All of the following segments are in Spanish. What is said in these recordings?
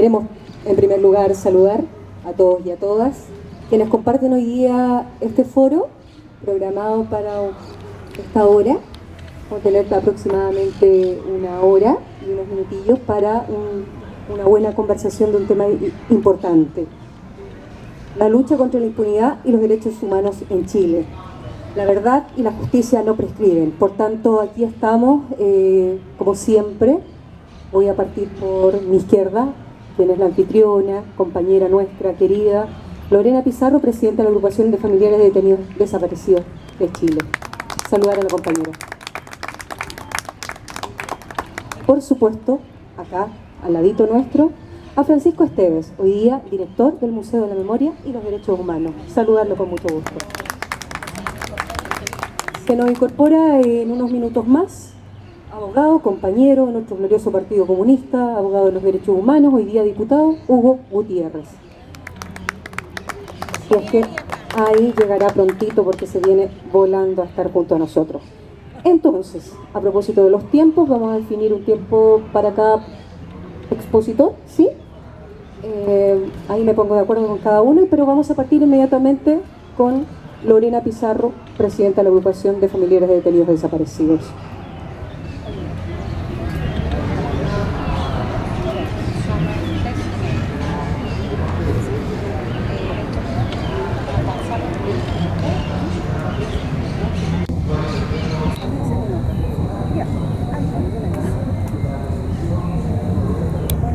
Queremos, en primer lugar, saludar a todos y a todas quienes comparten hoy día este foro programado para esta hora. Vamos a tener aproximadamente una hora y unos minutillos para una buena conversación de un tema importante: la lucha contra la impunidad y los derechos humanos en Chile. La verdad y la justicia no prescriben. Por tanto, aquí estamos, como siempre. Voy a partir por mi izquierda, quien es la anfitriona, compañera nuestra querida, Lorena Pizarro, presidenta de la Agrupación de Familiares de Detenidos Desaparecidos de Chile. Saludar a la compañera. Por supuesto, acá, al ladito nuestro, a Francisco Esteves, hoy día director del Museo de la Memoria y los Derechos Humanos. Saludarlo con mucho gusto. Se nos incorpora en unos minutos más, abogado, compañero de nuestro glorioso Partido Comunista, abogado de los derechos humanos, hoy día diputado, Hugo Gutiérrez. Si es que ahí llegará prontito porque se viene volando a estar junto a nosotros. Entonces, a propósito de los tiempos, vamos a definir un tiempo para cada expositor, ¿sí? Ahí me pongo de acuerdo con cada uno, pero vamos a partir inmediatamente con Lorena Pizarro, presidenta de la Agrupación de Familiares de Detenidos Desaparecidos.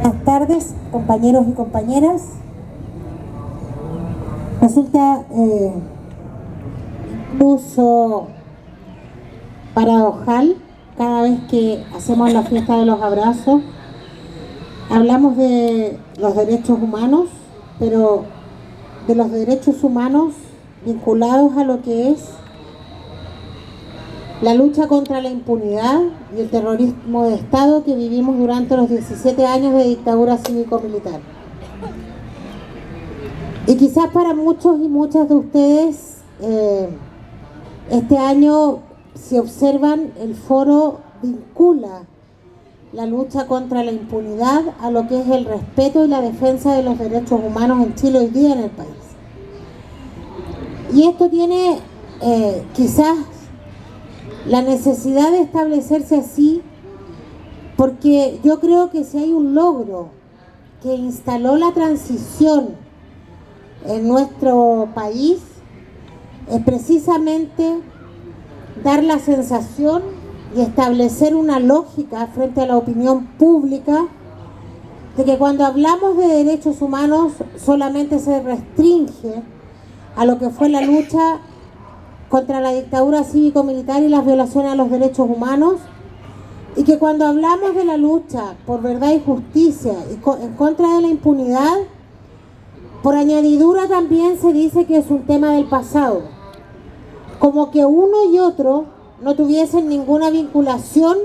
Buenas tardes, compañeros y compañeras. Resulta incluso paradojal cada vez que hacemos la fiesta de los abrazos. Hablamos de los derechos humanos, pero de los derechos humanos vinculados a lo que es la lucha contra la impunidad y el terrorismo de Estado que vivimos durante los 17 años de dictadura cívico-militar. Y quizás para muchos y muchas de ustedes, este año, si observan, el foro vincula la lucha contra la impunidad a lo que es el respeto y la defensa de los derechos humanos en Chile hoy día en el país. Y esto tiene quizás la necesidad de establecerse así, porque yo creo que si hay un logro que instaló la transición en nuestro país, es precisamente dar la sensación y establecer una lógica frente a la opinión pública de que cuando hablamos de derechos humanos solamente se restringe a lo que fue la lucha contra la dictadura cívico-militar y las violaciones a los derechos humanos, y que cuando hablamos de la lucha por verdad y justicia y en contra de la impunidad, por añadidura también se dice que es un tema del pasado, como que uno y otro no tuviesen ninguna vinculación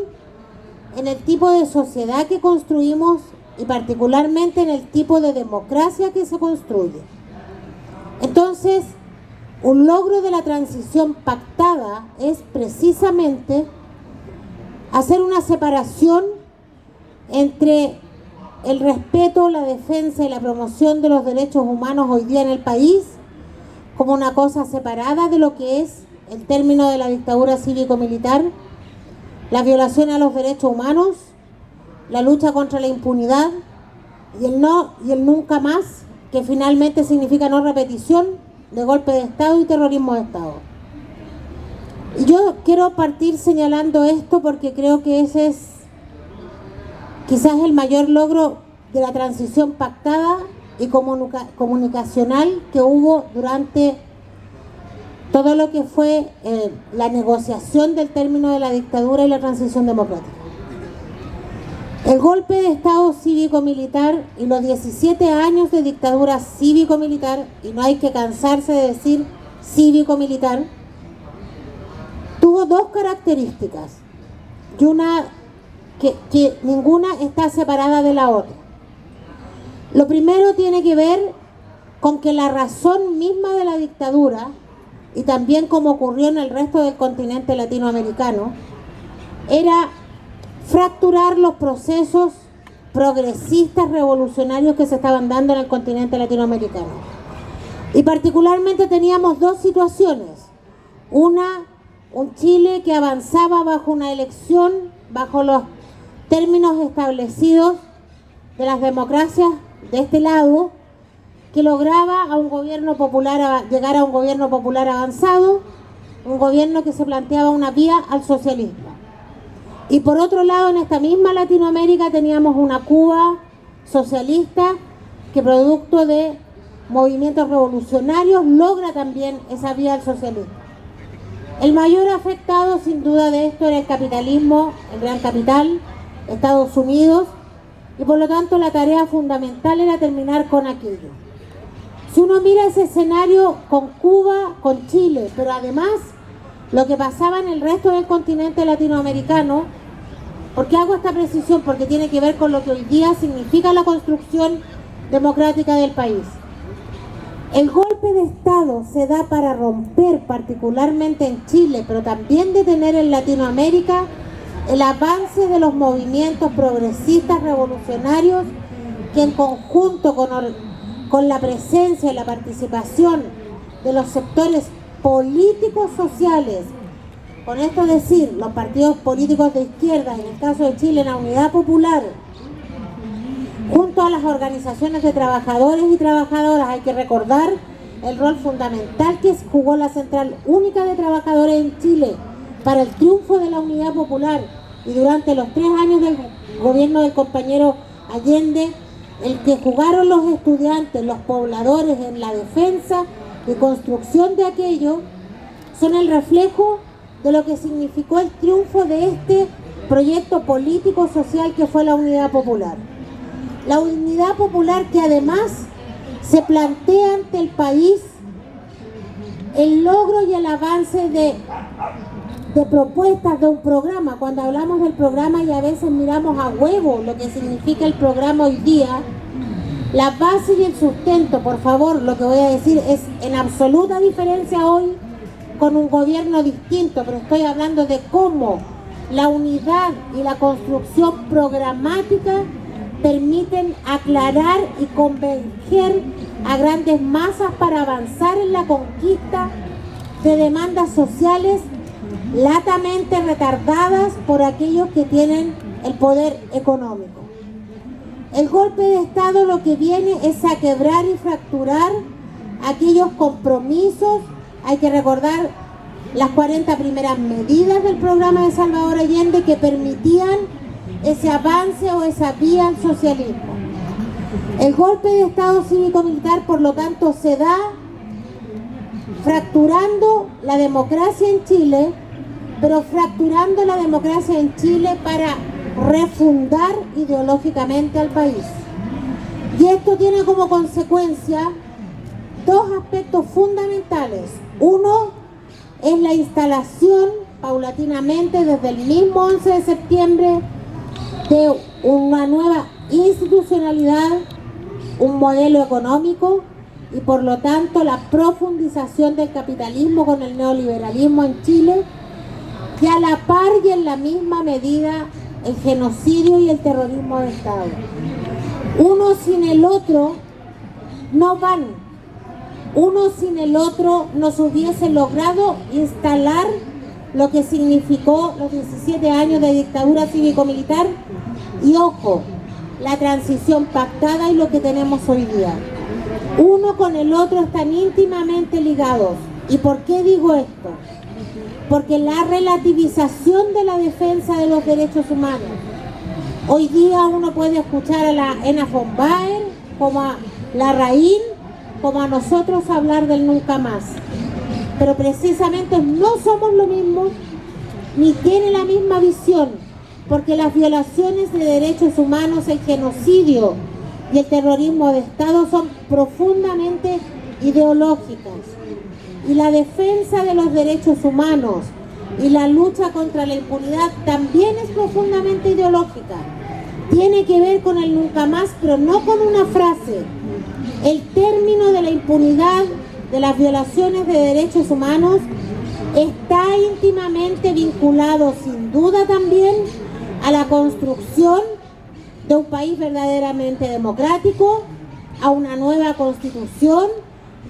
en el tipo de sociedad que construimos y particularmente en el tipo de democracia que se construye. Entonces, un logro de la transición pactada es precisamente hacer una separación entre el respeto, la defensa y la promoción de los derechos humanos hoy día en el país como una cosa separada de lo que es el término de la dictadura cívico-militar, la violación a los derechos humanos, la lucha contra la impunidad y el no y el nunca más, que finalmente significa no repetición de golpe de Estado y terrorismo de Estado. Y yo quiero partir señalando esto porque creo que ese es quizás el mayor logro de la transición pactada y comunicacional que hubo durante todo lo que fue la negociación del término de la dictadura y la transición democrática. El golpe de Estado cívico-militar y los 17 años de dictadura cívico-militar, y no hay que cansarse de decir cívico-militar, tuvo dos características, y una que ninguna está separada de la otra. Lo primero tiene que ver con que la razón misma de la dictadura, y también como ocurrió en el resto del continente latinoamericano, era fracturar los procesos progresistas revolucionarios que se estaban dando en el continente latinoamericano. Y particularmente teníamos dos situaciones. Una, un Chile que avanzaba bajo una elección, bajo los términos establecidos de las democracias de este lado, que lograba a un gobierno popular, llegar a un gobierno popular avanzado, un gobierno que se planteaba una vía al socialismo. Y por otro lado, en esta misma Latinoamérica teníamos una Cuba socialista que, producto de movimientos revolucionarios, logra también esa vía al socialismo. El mayor afectado sin duda de esto era el capitalismo, el gran capital, Estados Unidos, y por lo tanto la tarea fundamental era terminar con aquello. Si uno mira ese escenario con Cuba, con Chile, pero además lo que pasaba en el resto del continente latinoamericano, ¿por qué hago esta precisión? Porque tiene que ver con lo que hoy día significa la construcción democrática del país. El golpe de Estado se da para romper, particularmente en Chile, pero también detener en Latinoamérica, el avance de los movimientos progresistas revolucionarios que, en conjunto con la presencia y la participación de los sectores políticos sociales, con esto decir, los partidos políticos de izquierda, en el caso de Chile, la Unidad Popular, junto a las organizaciones de trabajadores y trabajadoras, hay que recordar el rol fundamental que jugó la Central Única de Trabajadores en Chile para el triunfo de la Unidad Popular, y durante los 3 años del gobierno del compañero Allende, el que jugaron los estudiantes, los pobladores en la defensa y construcción de aquello, son el reflejo de lo que significó el triunfo de este proyecto político social que fue la Unidad Popular. La Unidad Popular que además se plantea ante el país el logro y el avance de propuestas de un programa. Cuando hablamos del programa y a veces miramos a huevo lo que significa el programa hoy día, la base y el sustento, por favor, lo que voy a decir es en absoluta diferencia hoy con un gobierno distinto, pero estoy hablando de cómo la unidad y la construcción programática permiten aclarar y converger a grandes masas para avanzar en la conquista de demandas sociales latamente retardadas por aquellos que tienen el poder económico. El golpe de Estado lo que viene es a quebrar y fracturar aquellos compromisos. Hay que recordar las 40 primeras medidas del programa de Salvador Allende que permitían ese avance o esa vía al socialismo. El golpe de Estado cívico-militar, por lo tanto, se da fracturando la democracia en Chile, pero fracturando la democracia en Chile para refundar ideológicamente al país. Y esto tiene como consecuencia dos aspectos fundamentales. Uno es la instalación paulatinamente desde el mismo 11 de septiembre de una nueva institucionalidad, un modelo económico y por lo tanto la profundización del capitalismo con el neoliberalismo en Chile, y a la par y en la misma medida el genocidio y el terrorismo de Estado. Uno sin el otro no van. Uno sin el otro no se hubiese logrado instalar lo que significó los 17 años de dictadura cívico-militar y, ojo, la transición pactada y lo que tenemos hoy día. Uno con el otro están íntimamente ligados. ¿Y por qué digo esto? Porque la relativización de la defensa de los derechos humanos. Hoy día uno puede escuchar a la Ena von Baer, como a la Raín, como a nosotros hablar del nunca más. Pero precisamente no somos lo mismo, ni tiene la misma visión, porque las violaciones de derechos humanos, el genocidio y el terrorismo de Estado son profundamente ideológicas. Y la defensa de los derechos humanos y la lucha contra la impunidad también es profundamente ideológica. Tiene que ver con el nunca más, pero no con una frase. El término de la impunidad, de las violaciones de derechos humanos, está íntimamente vinculado sin duda también a la construcción de un país verdaderamente democrático, a una nueva constitución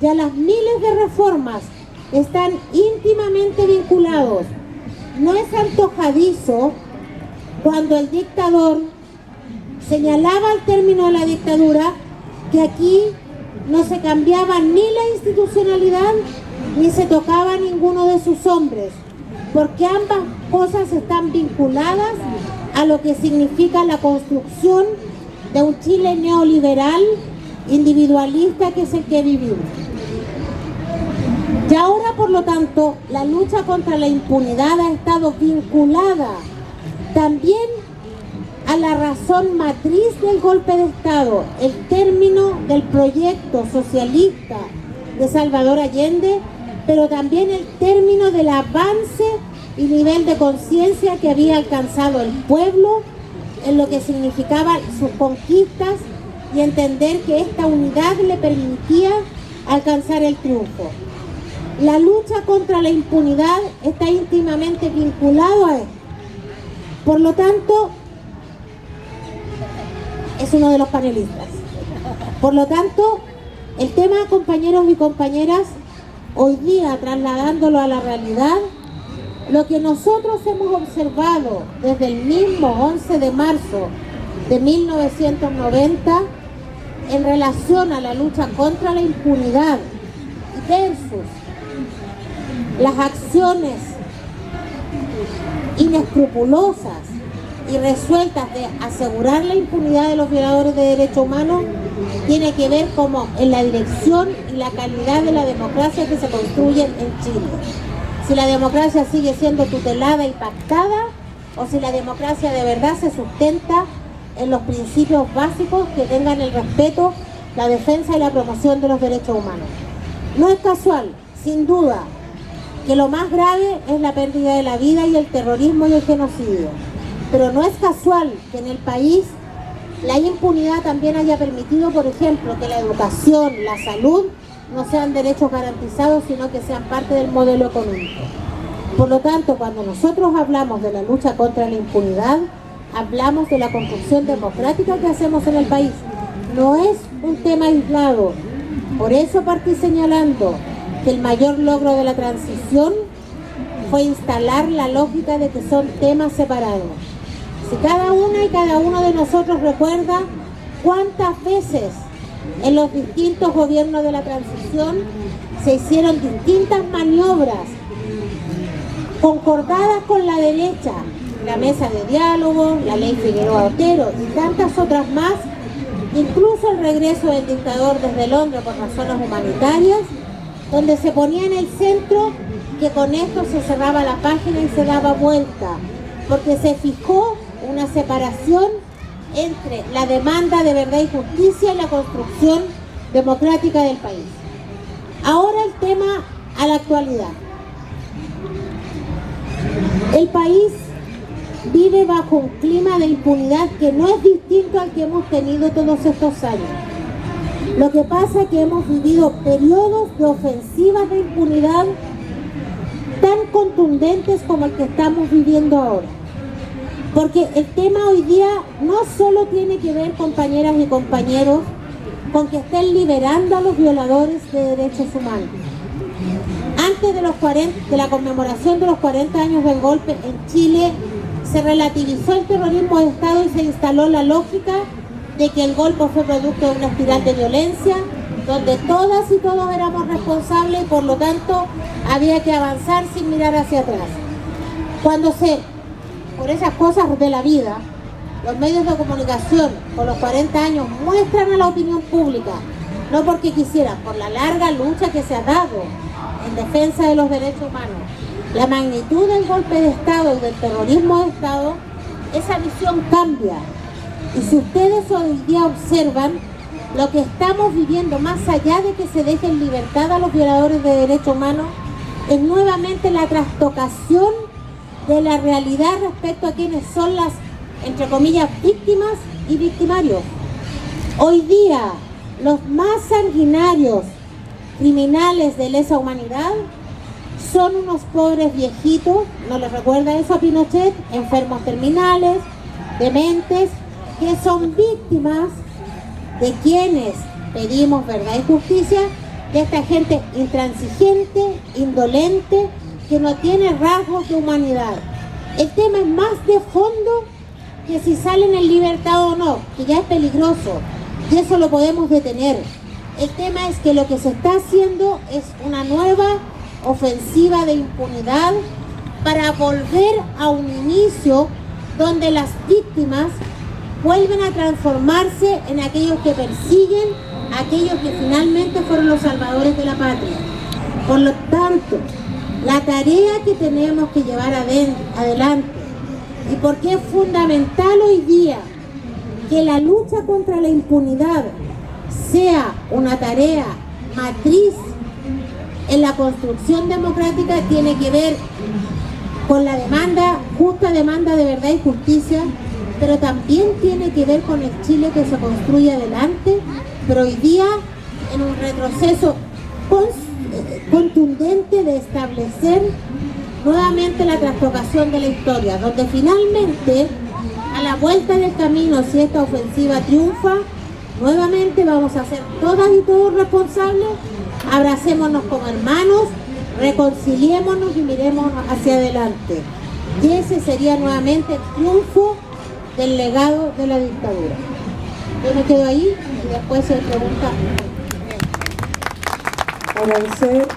y a las miles de reformas que están íntimamente vinculados. No es antojadizo cuando el dictador señalaba al término de la dictadura que aquí no se cambiaba ni la institucionalidad ni se tocaba a ninguno de sus hombres, porque ambas cosas están vinculadas a lo que significa la construcción de un Chile neoliberal, individualista, que es el que vivimos. Y ahora, por lo tanto, la lucha contra la impunidad ha estado vinculada también a la razón matriz del golpe de Estado, el término del proyecto socialista de Salvador Allende, pero también el término del avance y nivel de conciencia que había alcanzado el pueblo en lo que significaban sus conquistas y entender que esta unidad le permitía alcanzar el triunfo. La lucha contra la impunidad está íntimamente vinculado a esto. Por lo tanto, es uno de los panelistas. Por lo tanto, el tema, compañeros y compañeras, hoy día, trasladándolo a la realidad, lo que nosotros hemos observado desde el mismo 11 de marzo de 1990 en relación a la lucha contra la impunidad versus las acciones inescrupulosas y resueltas de asegurar la impunidad de los violadores de derechos humanos, tiene que ver como en la dirección y la calidad de la democracia que se construye en Chile. Si la democracia sigue siendo tutelada y pactada, o si la democracia de verdad se sustenta en los principios básicos que tengan el respeto, la defensa y la promoción de los derechos humanos. No es casual, sin duda, que lo más grave es la pérdida de la vida y el terrorismo y el genocidio. Pero no es casual que en el país la impunidad también haya permitido, por ejemplo, que la educación, la salud, no sean derechos garantizados, sino que sean parte del modelo económico. Por lo tanto, cuando nosotros hablamos de la lucha contra la impunidad, hablamos de la construcción democrática que hacemos en el país. No es un tema aislado. Por eso partí señalando que el mayor logro de la transición fue instalar la lógica de que son temas separados. Si cada una y cada uno de nosotros recuerda cuántas veces en los distintos gobiernos de la transición se hicieron distintas maniobras concordadas con la derecha, la mesa de diálogo, la ley Figueroa Otero y tantas otras más, incluso el regreso del dictador desde Londres por razones humanitarias, donde se ponía en el centro que con esto se cerraba la página y se daba vuelta, porque se fijó una separación entre la demanda de verdad y justicia y la construcción democrática del país. Ahora el tema a la actualidad. El país vive bajo un clima de impunidad que no es distinto al que hemos tenido todos estos años. Lo que pasa es que hemos vivido periodos de ofensivas de impunidad tan contundentes como el que estamos viviendo ahora. Porque el tema hoy día no solo tiene que ver, compañeras y compañeros, con que estén liberando a los violadores de derechos humanos. Antes de la conmemoración de los 40 años del golpe en Chile, se relativizó el terrorismo de Estado y se instaló la lógica de que el golpe fue producto de una espiral de violencia, donde todas y todos éramos responsables y por lo tanto había que avanzar sin mirar hacia atrás. Por esas cosas de la vida, los medios de comunicación con los 40 años muestran a la opinión pública, no porque quisieran, por la larga lucha que se ha dado en defensa de los derechos humanos, la magnitud del golpe de Estado y del terrorismo de Estado, esa visión cambia. Y si ustedes hoy día observan, lo que estamos viviendo, más allá de que se deje en libertad a los violadores de derechos humanos, es nuevamente la trastocación de la realidad respecto a quienes son las, entre comillas, víctimas y victimarios. Hoy día, los más sanguinarios criminales de lesa humanidad son unos pobres viejitos, ¿no les recuerda eso a Pinochet? Enfermos terminales, dementes, que son víctimas de quienes pedimos verdad y justicia, de esta gente intransigente, indolente, que no tiene rasgos de humanidad. El tema es más de fondo que si salen en libertad o no, que ya es peligroso, y eso lo podemos detener. El tema es que lo que se está haciendo es una nueva ofensiva de impunidad para volver a un inicio donde las víctimas vuelven a transformarse en aquellos que persiguen a aquellos que finalmente fueron los salvadores de la patria. Por lo tanto, la tarea que tenemos que llevar adelante, y porque es fundamental hoy día que la lucha contra la impunidad sea una tarea matriz en la construcción democrática, tiene que ver con la demanda, justa demanda de verdad y justicia, pero también tiene que ver con el Chile que se construye adelante, pero hoy día en un retroceso contundente de establecer nuevamente la trastocación de la historia, donde finalmente, a la vuelta del camino, si esta ofensiva triunfa, nuevamente vamos a ser todas y todos responsables, abracémonos como hermanos, reconciliémonos y miremos hacia adelante. Y ese sería nuevamente el triunfo del legado de la dictadura. Yo me quedo ahí y después se pregunta. Agradecer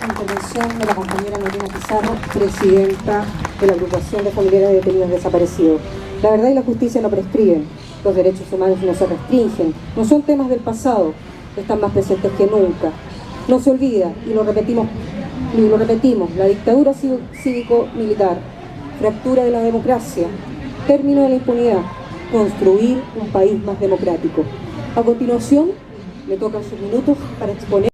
la intervención de la compañera Norina Pizarro, presidenta de la agrupación de familiares de detenidos desaparecidos. La verdad y la justicia no prescriben, los derechos humanos no se restringen, no son temas del pasado, están más presentes que nunca. No se olvida, y lo repetimos, la dictadura cívico-militar, fractura de la democracia, término de la impunidad, construir un país más democrático. A continuación, me tocan sus minutos para exponer